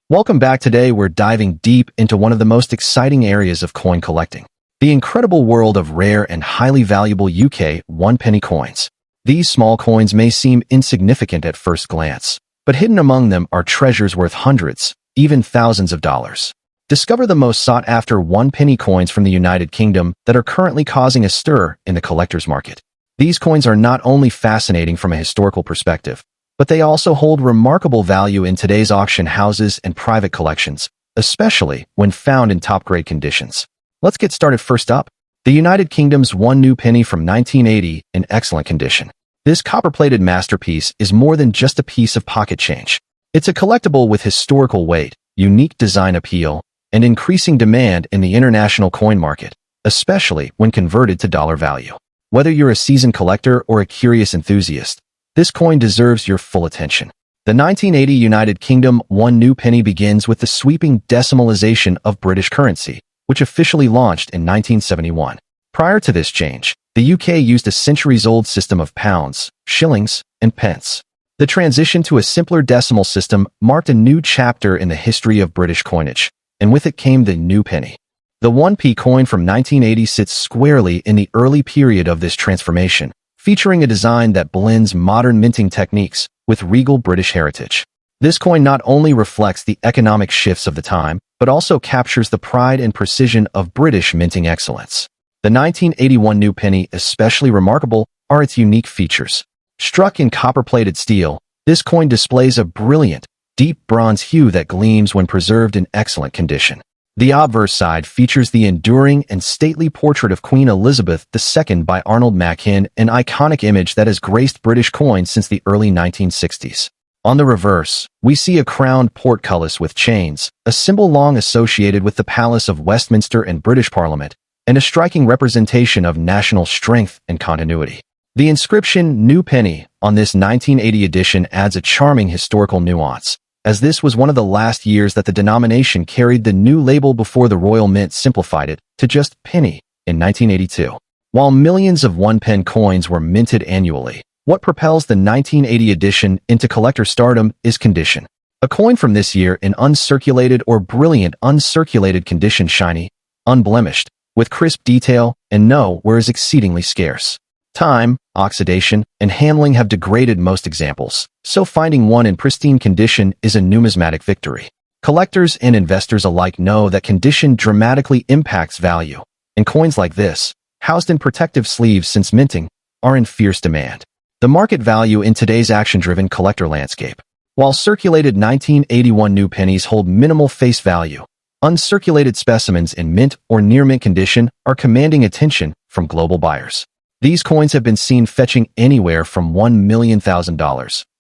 Welcome back. Today we're diving deep into one of the most exciting areas of coin collecting, the incredible world of rare and highly valuable UK one-penny coins. These small coins may seem insignificant at first glance, but hidden among them are treasures worth hundreds, even thousands of dollars. Discover the most sought-after one-penny coins from the United Kingdom that are currently causing a stir in the collector's market. These coins are not only fascinating from a historical perspective, but they also hold remarkable value in today's auction houses and private collections, especially when found in top-grade conditions. Let's get started. First up, the United Kingdom's one new penny from 1980 in excellent condition. This copper-plated masterpiece is more than just a piece of pocket change. It's a collectible with historical weight, unique design appeal, and increasing demand in the international coin market, especially when converted to dollar value. Whether you're a seasoned collector or a curious enthusiast, this coin deserves your full attention. The 1980 United Kingdom one new penny begins with the sweeping decimalization of British currency, which officially launched in 1971. Prior to this change, the UK used a centuries-old system of pounds, shillings, and pence. The transition to a simpler decimal system marked a new chapter in the history of British coinage, and with it came the new penny. The 1p coin from 1980 sits squarely in the early period of this transformation, featuring a design that blends modern minting techniques with regal British heritage. This coin not only reflects the economic shifts of the time, but also captures the pride and precision of British minting excellence. The 1981 new penny, especially remarkable, are its unique features. Struck in copper-plated steel, this coin displays a brilliant, deep bronze hue that gleams when preserved in excellent condition. The obverse side features the enduring and stately portrait of Queen Elizabeth II by Arnold Machin, an iconic image that has graced British coins since the early 1960s. On the reverse, we see a crowned portcullis with chains, a symbol long associated with the Palace of Westminster and British Parliament, and a striking representation of national strength and continuity. The inscription New Penny on this 1980 edition adds a charming historical nuance, as this was one of the last years that the denomination carried the new label before the Royal Mint simplified it to just penny in 1982. While millions of one-pen coins were minted annually, what propels the 1980 edition into collector stardom is condition. A coin from this year in uncirculated or brilliant uncirculated condition, shiny, unblemished, with crisp detail, and no wear is exceedingly scarce. Time, oxidation, and handling have degraded most examples, so finding one in pristine condition is a numismatic victory. Collectors and investors alike know that condition dramatically impacts value, and coins like this, housed in protective sleeves since minting, are in fierce demand. The market value in today's action-driven collector landscape. While circulated 1981 new pennies hold minimal face value, uncirculated specimens in mint or near-mint condition are commanding attention from global buyers. These coins have been seen fetching anywhere from $1 million,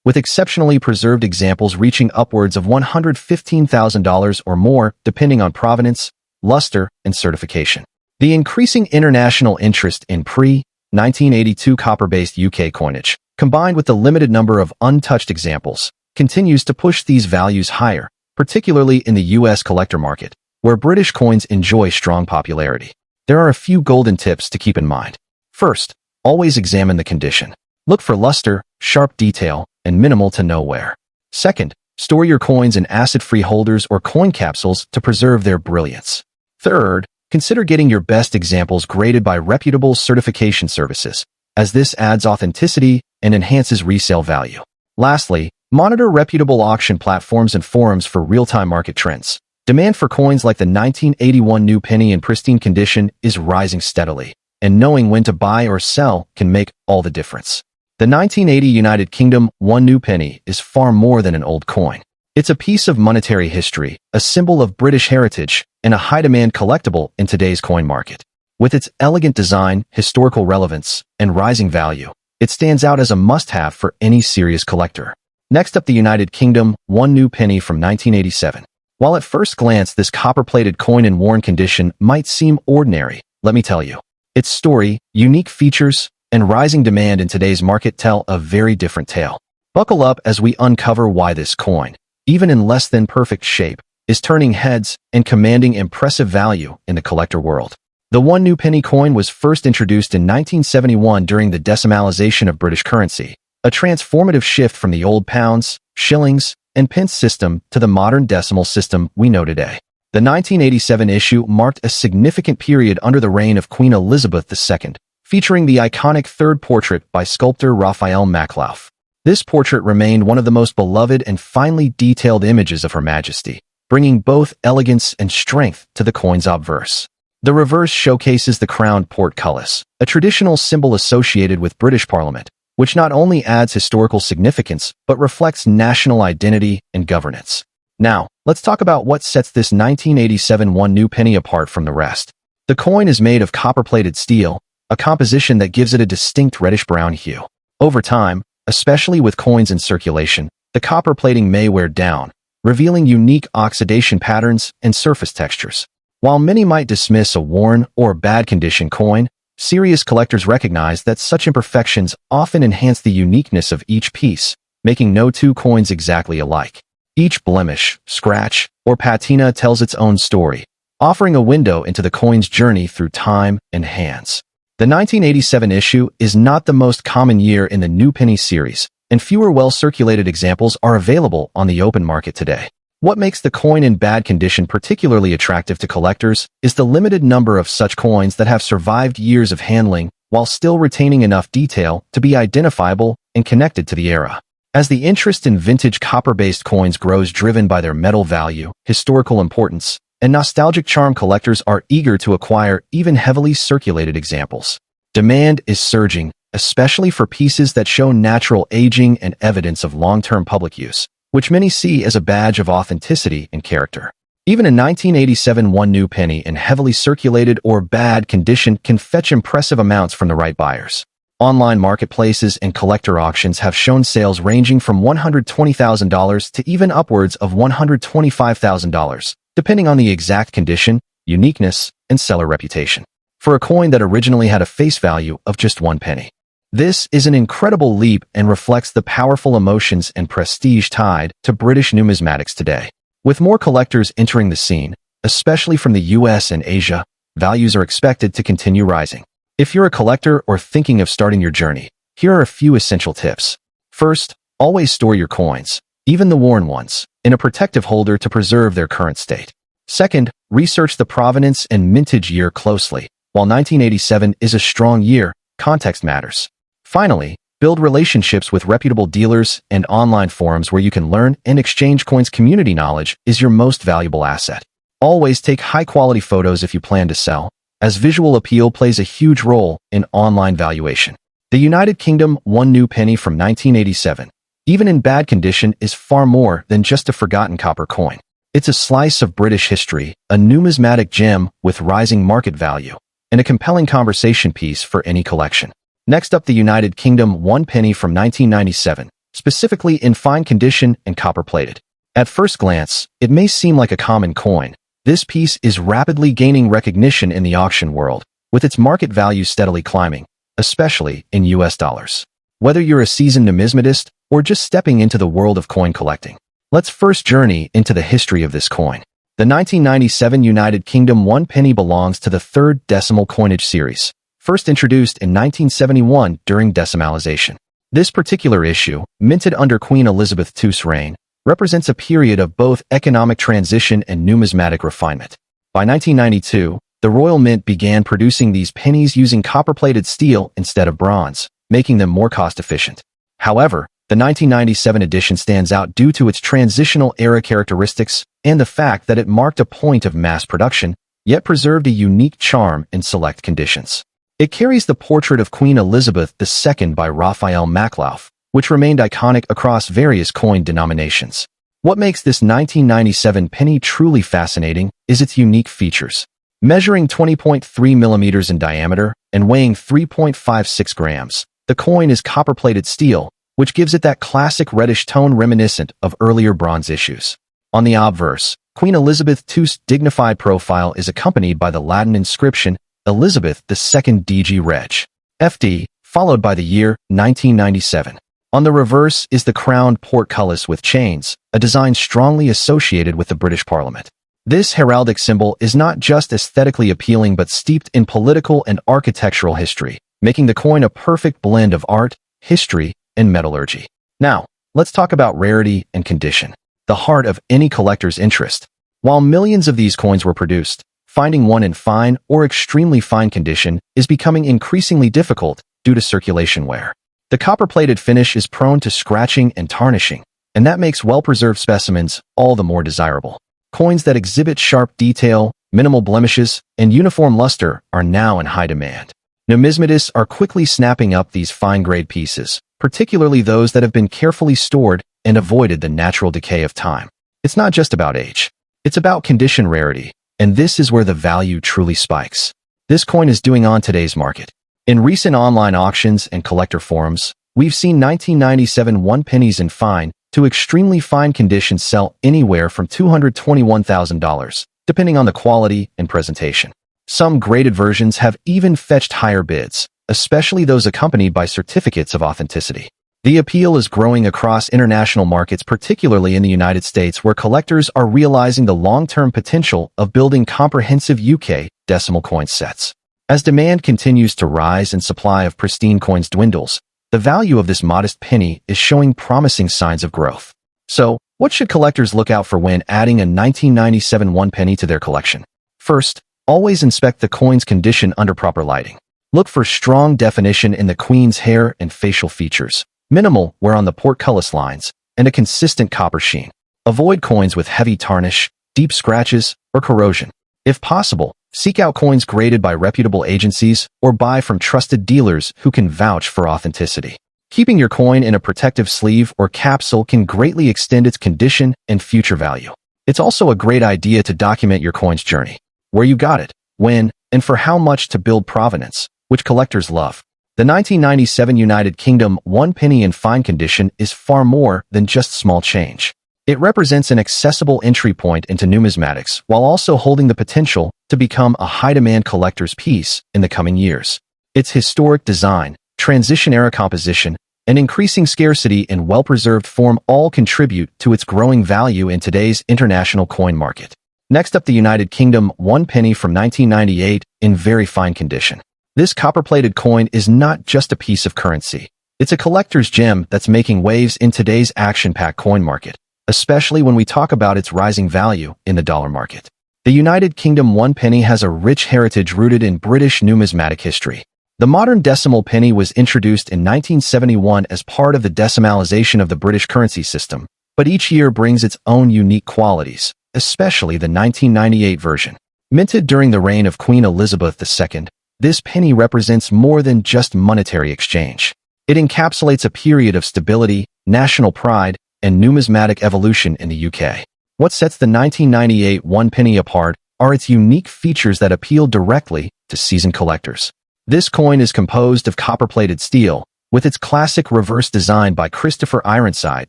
with exceptionally preserved examples reaching upwards of $115,000 or more, depending on provenance, luster, and certification. The increasing international interest in pre-1982 copper-based UK coinage, combined with the limited number of untouched examples, continues to push these values higher, particularly in the US collector market, where British coins enjoy strong popularity. There are a few golden tips to keep in mind. First, always examine the condition. Look for luster, sharp detail, and minimal to no wear. Second, store your coins in acid-free holders or coin capsules to preserve their brilliance. Third, consider getting your best examples graded by reputable certification services, as this adds authenticity and enhances resale value. Lastly, monitor reputable auction platforms and forums for real-time market trends. Demand for coins like the 1981 new penny in pristine condition is rising steadily, and knowing when to buy or sell can make all the difference. The 1980 United Kingdom one new penny is far more than an old coin. It's a piece of monetary history, a symbol of British heritage, and a high-demand collectible in today's coin market. With its elegant design, historical relevance, and rising value, it stands out as a must-have for any serious collector. Next up, the United Kingdom one new penny from 1987. While at first glance this copper-plated coin in worn condition might seem ordinary, let me tell you, its story, unique features, and rising demand in today's market tell a very different tale. Buckle up as we uncover why this coin, even in less than perfect shape, is turning heads and commanding impressive value in the collector world. The one new penny coin was first introduced in 1971 during the decimalization of British currency, a transformative shift from the old pounds, shillings, and pence system to the modern decimal system we know today. The 1987 issue marked a significant period under the reign of Queen Elizabeth II, featuring the iconic third portrait by sculptor Raphael Maklouf. This portrait remained one of the most beloved and finely detailed images of Her Majesty, bringing both elegance and strength to the coin's obverse. The reverse showcases the crowned portcullis, a traditional symbol associated with British Parliament, which not only adds historical significance but reflects national identity and governance. Now, let's talk about what sets this 1987 one new penny apart from the rest. The coin is made of copper-plated steel, a composition that gives it a distinct reddish-brown hue. Over time, especially with coins in circulation, the copper plating may wear down, revealing unique oxidation patterns and surface textures. While many might dismiss a worn or bad condition coin, serious collectors recognize that such imperfections often enhance the uniqueness of each piece, making no two coins exactly alike. Each blemish, scratch, or patina tells its own story, offering a window into the coin's journey through time and hands. The 1987 issue is not the most common year in the new penny series, and fewer well-circulated examples are available on the open market today. What makes the coin in bad condition particularly attractive to collectors is the limited number of such coins that have survived years of handling while still retaining enough detail to be identifiable and connected to the era. As the interest in vintage copper-based coins grows driven by their metal value, historical importance, and nostalgic charm, collectors are eager to acquire even heavily circulated examples. Demand is surging, especially for pieces that show natural aging and evidence of long-term public use, which many see as a badge of authenticity and character. Even a 1987 one new penny in heavily circulated or bad condition can fetch impressive amounts from the right buyers. Online marketplaces and collector auctions have shown sales ranging from $120,000 to even upwards of $125,000, depending on the exact condition, uniqueness, and seller reputation. For a coin that originally had a face value of just 1 penny. This is an incredible leap and reflects the powerful emotions and prestige tied to British numismatics today. With more collectors entering the scene, especially from the US and Asia, values are expected to continue rising. If you're a collector or thinking of starting your journey, here are a few essential tips. First, always store your coins, even the worn ones, in a protective holder to preserve their current state. Second, research the provenance and mintage year closely. While 1987 is a strong year, context matters. Finally, build relationships with reputable dealers and online forums where you can learn and exchange coins. Community knowledge is your most valuable asset. Always take high-quality photos if you plan to sell, as visual appeal plays a huge role in online valuation. The United Kingdom one new penny from 1987, even in bad condition, is far more than just a forgotten copper coin. It's a slice of British history, a numismatic gem with rising market value, and a compelling conversation piece for any collection. Next up, the United Kingdom one penny from 1997, specifically in fine condition and copper-plated. At first glance, it may seem like a common coin. This piece is rapidly gaining recognition in the auction world, with its market value steadily climbing, especially in US dollars. Whether you're a seasoned numismatist or just stepping into the world of coin collecting, let's first journey into the history of this coin. The 1997 United Kingdom one penny belongs to the third decimal coinage series, first introduced in 1971 during decimalization. This particular issue, minted under Queen Elizabeth II's reign, represents a period of both economic transition and numismatic refinement. By 1992, the Royal Mint began producing these pennies using copper-plated steel instead of bronze, making them more cost-efficient. However, the 1997 edition stands out due to its transitional era characteristics and the fact that it marked a point of mass production, yet preserved a unique charm in select conditions. It carries the portrait of Queen Elizabeth II by Raphael Maklouf, which remained iconic across various coin denominations. What makes this 1997 penny truly fascinating is its unique features. Measuring 20.3 millimeters in diameter and weighing 3.56 grams, the coin is copper-plated steel, which gives it that classic reddish tone reminiscent of earlier bronze issues. On the obverse, Queen Elizabeth II's dignified profile is accompanied by the Latin inscription Elizabeth II DG Reg. FD, followed by the year 1997. On the reverse is the crowned portcullis with chains, a design strongly associated with the British Parliament. This heraldic symbol is not just aesthetically appealing but steeped in political and architectural history, making the coin a perfect blend of art, history, and metallurgy. Now, let's talk about rarity and condition. the heart of any collector's interest. While millions of these coins were produced, finding one in fine or extremely fine condition is becoming increasingly difficult due to circulation wear. The copper-plated finish is prone to scratching and tarnishing, and that makes well-preserved specimens all the more desirable. Coins that exhibit sharp detail, minimal blemishes, and uniform luster are now in high demand. Numismatists are quickly snapping up these fine-grade pieces, particularly those that have been carefully stored and avoided the natural decay of time. It's not just about age. It's about condition rarity, and this is where the value truly spikes. This coin is doing on today's market. In recent online auctions and collector forums, we've seen 1997 OnePennies in fine to extremely fine condition sell anywhere from $221,000, depending on the quality and presentation. Some graded versions have even fetched higher bids, especially those accompanied by certificates of authenticity. The appeal is growing across international markets, particularly in the United States, where collectors are realizing the long-term potential of building comprehensive UK decimal coin sets. As demand continues to rise and supply of pristine coins dwindles, the value of this modest penny is showing promising signs of growth. So, what should collectors look out for when adding a 1997 OnePenny to their collection? First, always inspect the coin's condition under proper lighting. Look for strong definition in the queen's hair and facial features, minimal wear on the portcullis lines, and a consistent copper sheen. Avoid coins with heavy tarnish, deep scratches, or corrosion. If possible, seek out coins graded by reputable agencies or buy from trusted dealers who can vouch for authenticity. Keeping your coin in a protective sleeve or capsule can greatly extend its condition and future value. It's also a great idea to document your coin's journey, where you got it, when, and for how much to build provenance, which collectors love. The 1997 United Kingdom OnePenny in fine condition is far more than just small change. It represents an accessible entry point into numismatics while also holding the potential to become a high-demand collector's piece in the coming years. Its historic design, transition-era composition, and increasing scarcity in well-preserved form all contribute to its growing value in today's international coin market. Next up, the United Kingdom OnePenny from 1998 in very fine condition. This copper-plated coin is not just a piece of currency. It's a collector's gem that's making waves in today's action-packed coin market, especially when we talk about its rising value in the dollar market. The United Kingdom OnePenny has a rich heritage rooted in British numismatic history. The modern decimal penny was introduced in 1971 as part of the decimalization of the British currency system, but each year brings its own unique qualities, especially the 1998 version. Minted during the reign of Queen Elizabeth II, this penny represents more than just monetary exchange. It encapsulates a period of stability, national pride, and numismatic evolution in the UK. What sets the 1998 OnePenny apart are its unique features that appeal directly to seasoned collectors. This coin is composed of copper-plated steel, with its classic reverse design by Christopher Ironside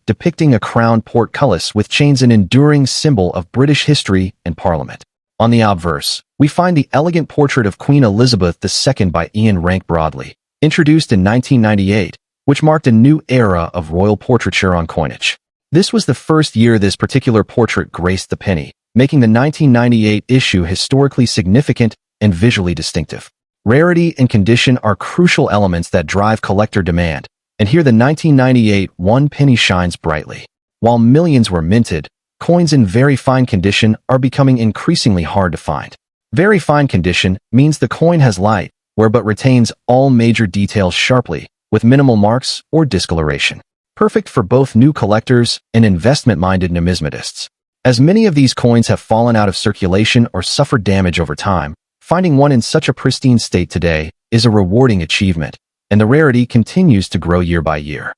depicting a crowned portcullis with chains, an enduring symbol of British history and Parliament. On the obverse, we find the elegant portrait of Queen Elizabeth II by Ian Rank Broadley, introduced in 1998, which marked a new era of royal portraiture on coinage. This was the first year this particular portrait graced the penny, making the 1998 issue historically significant and visually distinctive. Rarity and condition are crucial elements that drive collector demand, and here the 1998 OnePenny shines brightly. While millions were minted, coins in very fine condition are becoming increasingly hard to find. Very fine condition means the coin has light wear but retains all major details sharply, with minimal marks or discoloration. Perfect for both new collectors and investment-minded numismatists. As many of these coins have fallen out of circulation or suffered damage over time, finding one in such a pristine state today is a rewarding achievement, and the rarity continues to grow year by year.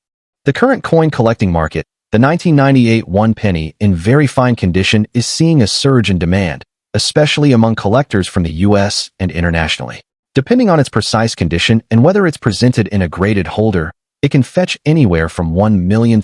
The current coin collecting market, the 1998 OnePenny in very fine condition, is seeing a surge in demand, especially among collectors from the US and internationally. Depending on its precise condition and whether it's presented in a graded holder, it can fetch anywhere from $1 million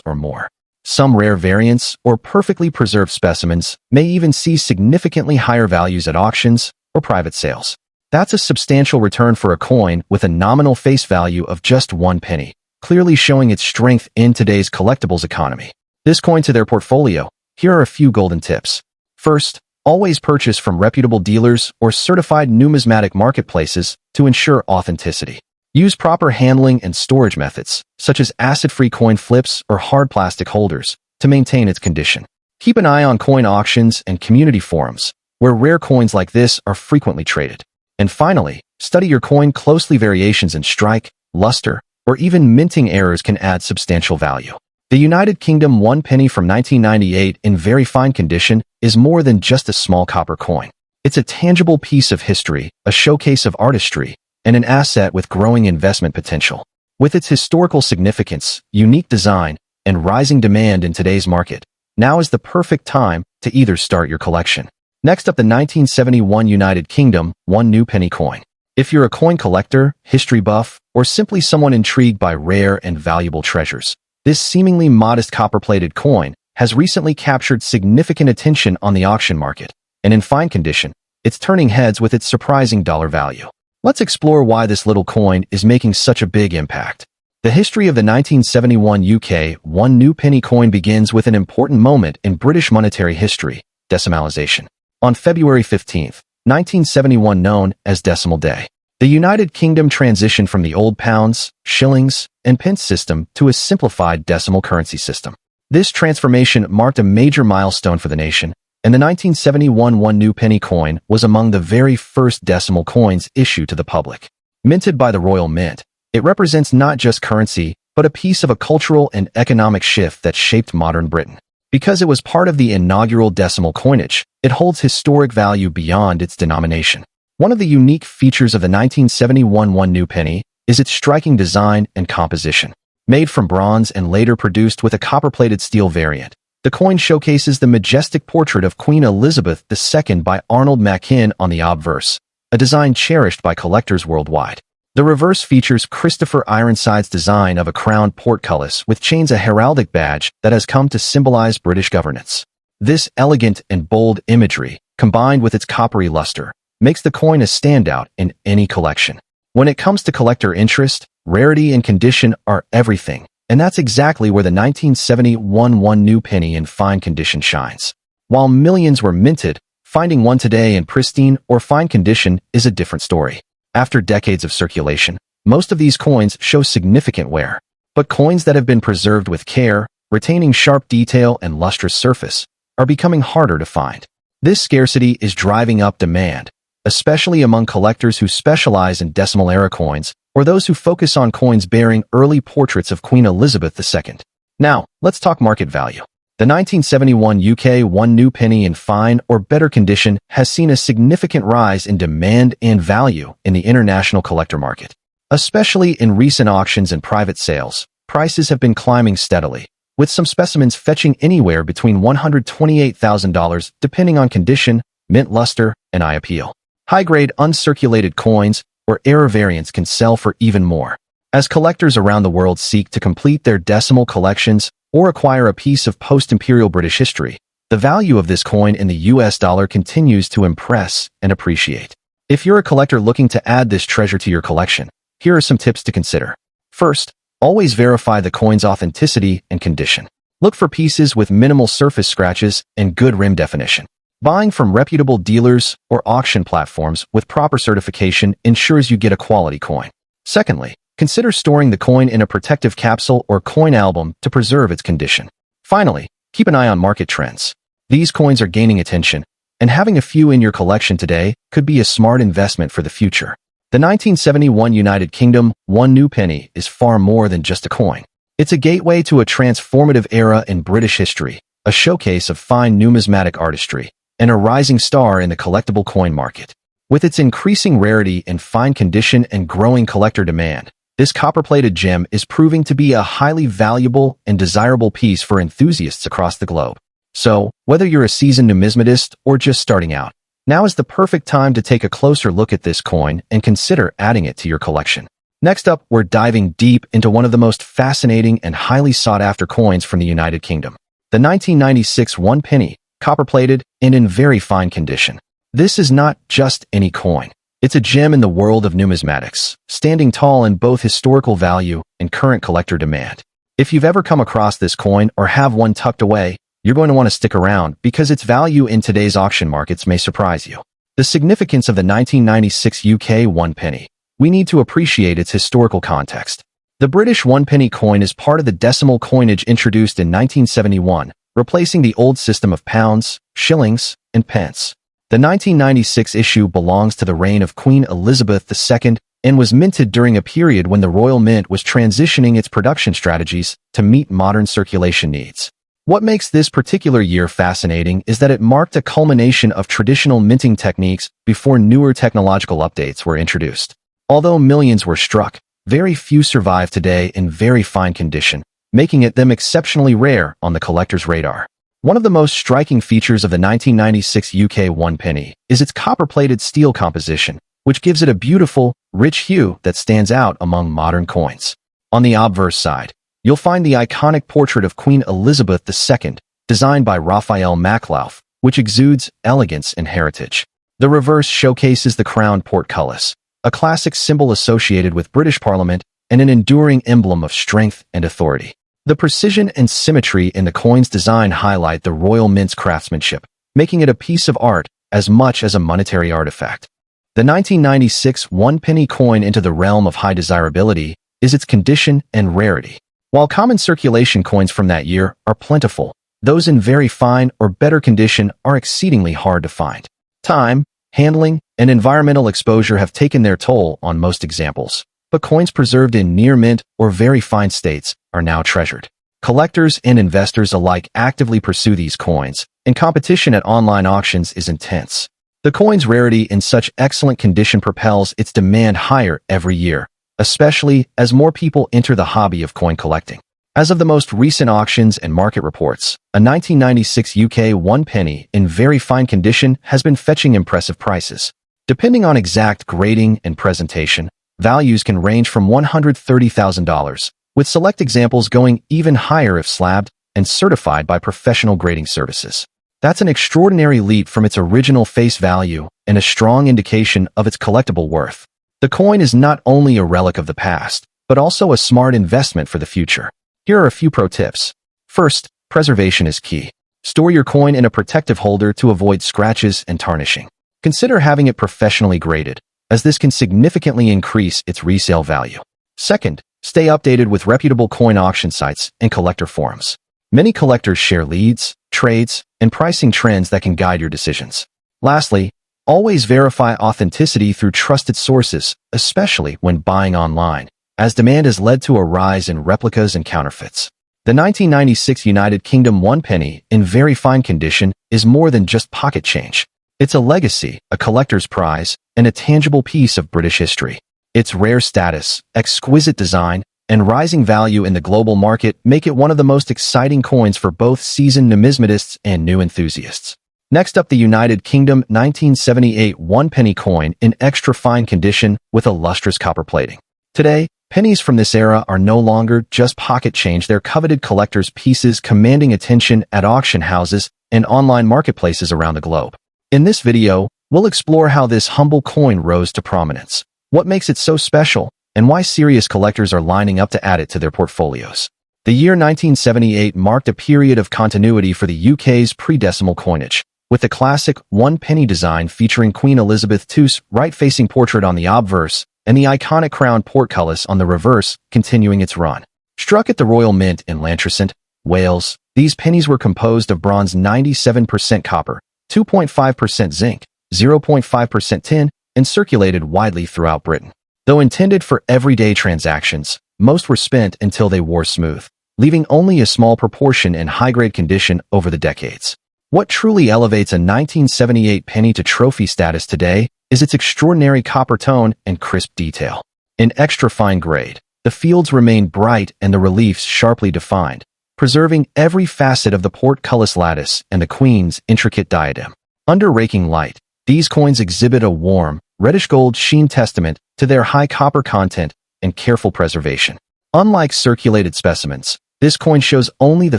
or more. Some rare variants or perfectly preserved specimens may even see significantly higher values at auctions or private sales. That's a substantial return for a coin with a nominal face value of just 1 penny, clearly showing its strength in today's collectibles economy. This coin to their portfolio, here are a few golden tips. First, always purchase from reputable dealers or certified numismatic marketplaces to ensure authenticity. Use proper handling and storage methods, such as acid-free coin flips or hard plastic holders, to maintain its condition. Keep an eye on coin auctions and community forums, where rare coins like this are frequently traded. And finally, study your coin closely. Variations in strike, luster, or even minting errors can add substantial value. The United Kingdom one penny from 1998 in very fine condition is more than just a small copper coin. It's a tangible piece of history, a showcase of artistry, and an asset with growing investment potential. With its historical significance, unique design, and rising demand in today's market, now is the perfect time to either start your collection. Next up, the 1971 United Kingdom one new penny coin. If you're a coin collector, history buff, or simply someone intrigued by rare and valuable treasures, this seemingly modest copper-plated coin has recently captured significant attention on the auction market, and in fine condition, it's turning heads with its surprising dollar value. Let's explore why this little coin is making such a big impact. The history of the 1971 UK one new penny coin begins with an important moment in British monetary history, decimalisation. On February 15, 1971, known as Decimal Day, the United Kingdom transitioned from the old pounds, shillings, and pence system to a simplified decimal currency system. This transformation marked a major milestone for the nation, and the 1971 one new penny coin was among the very first decimal coins issued to the public. Minted by the Royal Mint, it represents not just currency, but a piece of a cultural and economic shift that shaped modern Britain. Because it was part of the inaugural decimal coinage, it holds historic value beyond its denomination. One of the unique features of the 1971 one new penny is its striking design and composition. Made from bronze and later produced with a copper-plated steel variant, the coin showcases the majestic portrait of Queen Elizabeth II by Arnold Machin on the obverse, a design cherished by collectors worldwide. The reverse features Christopher Ironside's design of a crowned portcullis with chains, a heraldic badge that has come to symbolize British governance. This elegant and bold imagery, combined with its coppery luster, makes the coin a standout in any collection. When it comes to collector interest, rarity and condition are everything, and that's exactly where the 1971 one new penny in fine condition shines. While millions were minted, finding one today in pristine or fine condition is a different story. After decades of circulation, most of these coins show significant wear. But coins that have been preserved with care, retaining sharp detail and lustrous surface, are becoming harder to find. This scarcity is driving up demand, especially among collectors who specialize in decimal-era coins or those who focus on coins bearing early portraits of Queen Elizabeth II. Now, let's talk market value. The 1971 UK one new penny in fine or better condition has seen a significant rise in demand and value in the international collector market. Especially in recent auctions and private sales, prices have been climbing steadily, with some specimens fetching anywhere between $128,000 depending on condition, mint luster, and eye appeal. High-grade uncirculated coins or error variants can sell for even more. As collectors around the world seek to complete their decimal collections or acquire a piece of post-imperial British history, the value of this coin in the US dollar continues to impress and appreciate. If you're a collector looking to add this treasure to your collection, here are some tips to consider. First, always verify the coin's authenticity and condition. Look for pieces with minimal surface scratches and good rim definition. Buying from reputable dealers or auction platforms with proper certification ensures you get a quality coin. Secondly, consider storing the coin in a protective capsule or coin album to preserve its condition. Finally, keep an eye on market trends. These coins are gaining attention, and having a few in your collection today could be a smart investment for the future. The 1971 United Kingdom one new penny is far more than just a coin. It's a gateway to a transformative era in British history, a showcase of fine numismatic artistry, and a rising star in the collectible coin market. With its increasing rarity in fine condition and growing collector demand, this copper-plated gem is proving to be a highly valuable and desirable piece for enthusiasts across the globe. So, whether you're a seasoned numismatist or just starting out, now is the perfect time to take a closer look at this coin and consider adding it to your collection. Next up, we're diving deep into one of the most fascinating and highly sought-after coins from the United Kingdom. The 1996 one penny, copper-plated and in very fine condition. This is not just any coin. It's a gem in the world of numismatics, standing tall in both historical value and current collector demand. If you've ever come across this coin or have one tucked away, you're going to want to stick around because its value in today's auction markets may surprise you. The significance of the 1996 UK one penny. We need to appreciate its historical context. The British one-penny coin is part of the decimal coinage introduced in 1971, replacing the old system of pounds, shillings, and pence. The 1996 issue belongs to the reign of Queen Elizabeth II and was minted during a period when the Royal Mint was transitioning its production strategies to meet modern circulation needs. What makes this particular year fascinating is that it marked a culmination of traditional minting techniques before newer technological updates were introduced. Although millions were struck, very few survive today in very fine condition, making them exceptionally rare on the collector's radar. One of the most striking features of the 1996 UK one-penny is its copper-plated steel composition, which gives it a beautiful, rich hue that stands out among modern coins. On the obverse side, you'll find the iconic portrait of Queen Elizabeth II, designed by Raphael Maklauf, which exudes elegance and heritage. The reverse showcases the crowned portcullis, a classic symbol associated with British Parliament and an enduring emblem of strength and authority. The precision and symmetry in the coin's design highlight the Royal Mint's craftsmanship, making it a piece of art as much as a monetary artifact. The 1996 one-penny coin into the realm of high desirability is its condition and rarity. While common circulation coins from that year are plentiful, those in very fine or better condition are exceedingly hard to find. Time, handling, and environmental exposure have taken their toll on most examples, but coins preserved in near mint or very fine states are now treasured. Collectors and investors alike actively pursue these coins, and competition at online auctions is intense. The coin's rarity in such excellent condition propels its demand higher every year, especially as more people enter the hobby of coin collecting. As of the most recent auctions and market reports, a 1996 UK one-penny in very fine condition has been fetching impressive prices. Depending on exact grading and presentation, values can range from $130,000, with select examples going even higher if slabbed and certified by professional grading services. That's an extraordinary leap from its original face value and a strong indication of its collectible worth. The coin is not only a relic of the past, but also a smart investment for the future. Here are a few pro tips. First, preservation is key. Store your coin in a protective holder to avoid scratches and tarnishing. Consider having it professionally graded, as this can significantly increase its resale value. Second, stay updated with reputable coin auction sites and collector forums. Many collectors share leads, trades, and pricing trends that can guide your decisions. Lastly, always verify authenticity through trusted sources, especially when buying online, as demand has led to a rise in replicas and counterfeits. The 1996 United Kingdom one-penny in very fine condition is more than just pocket change. It's a legacy, a collector's prize, and a tangible piece of British history. Its rare status, exquisite design, and rising value in the global market make it one of the most exciting coins for both seasoned numismatists and new enthusiasts. Next up, the United Kingdom 1978 one-penny coin in extra fine condition with a lustrous copper plating. Today, pennies from this era are no longer just pocket change. They're coveted collectors' pieces commanding attention at auction houses and online marketplaces around the globe. In this video, we'll explore how this humble coin rose to prominence, what makes it so special, and why serious collectors are lining up to add it to their portfolios. The year 1978 marked a period of continuity for the UK's pre-decimal coinage, with the classic one-penny design featuring Queen Elizabeth II's right-facing portrait on the obverse and the iconic crowned portcullis on the reverse continuing its run. Struck at the Royal Mint in Llantrisant, Wales, these pennies were composed of bronze 97% copper, 2.5% zinc, 0.5% tin, and circulated widely throughout Britain. Though intended for everyday transactions, most were spent until they wore smooth, leaving only a small proportion in high-grade condition over the decades. What truly elevates a 1978 penny to trophy status today is its extraordinary copper tone and crisp detail. In extra fine grade, the fields remain bright and the reliefs sharply defined, preserving every facet of the portcullis lattice and the Queen's intricate diadem. Under raking light, these coins exhibit a warm, reddish-gold sheen testament to their high copper content and careful preservation. Unlike circulated specimens, this coin shows only the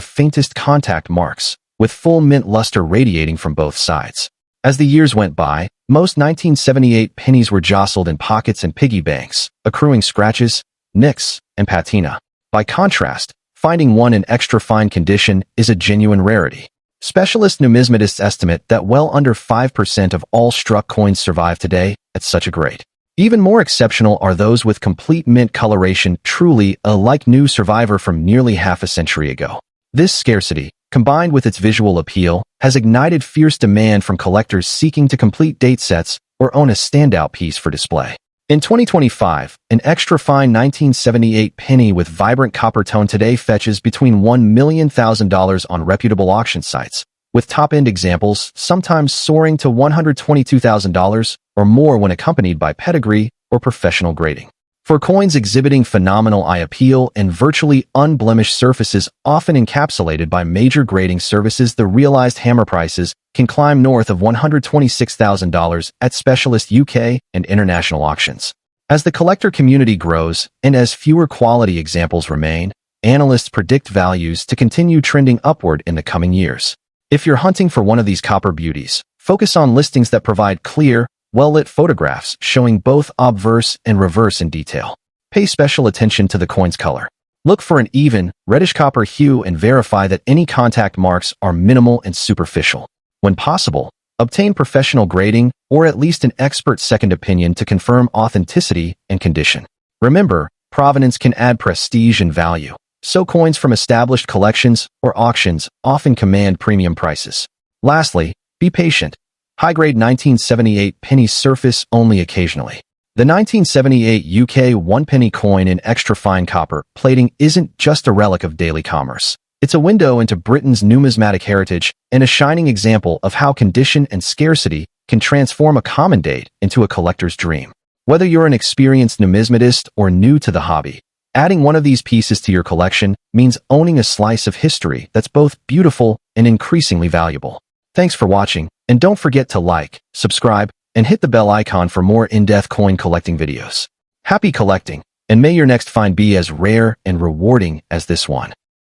faintest contact marks, with full mint luster radiating from both sides. As the years went by, most 1978 pennies were jostled in pockets and piggy banks, accruing scratches, nicks, and patina. By contrast, finding one in extra fine condition is a genuine rarity. Specialist numismatists estimate that well under 5% of all struck coins survive today at such a rate. Even more exceptional are those with complete mint coloration, truly a like-new survivor from nearly half a century ago. This scarcity, combined with its visual appeal, has ignited fierce demand from collectors seeking to complete date sets or own a standout piece for display. In 2025, an extra-fine 1978 penny with vibrant copper tone today fetches between $1 million on reputable auction sites, with top-end examples sometimes soaring to $122,000 or more when accompanied by pedigree or professional grading. For coins exhibiting phenomenal eye appeal and virtually unblemished surfaces often encapsulated by major grading services, the realized hammer prices can climb north of $126,000 at specialist UK and international auctions. As the collector community grows and as fewer quality examples remain, analysts predict values to continue trending upward in the coming years. If you're hunting for one of these copper beauties, focus on listings that provide clear, well-lit photographs showing both obverse and reverse in detail. Pay special attention to the coin's color. Look for an even, reddish copper hue and verify that any contact marks are minimal and superficial. When possible, obtain professional grading or at least an expert second opinion to confirm authenticity and condition. Remember, provenance can add prestige and value, so coins from established collections or auctions often command premium prices. Lastly, be patient. High-grade 1978 pennies surface only occasionally. The 1978 UK OnePennyCoin in extra-fine copper plating isn't just a relic of daily commerce. It's a window into Britain's numismatic heritage and a shining example of how condition and scarcity can transform a common date into a collector's dream. Whether you're an experienced numismatist or new to the hobby, adding one of these pieces to your collection means owning a slice of history that's both beautiful and increasingly valuable. Thanks for watching, and don't forget to like, subscribe, and hit the bell icon for more in-depth coin collecting videos. Happy collecting, and may your next find be as rare and rewarding as this one.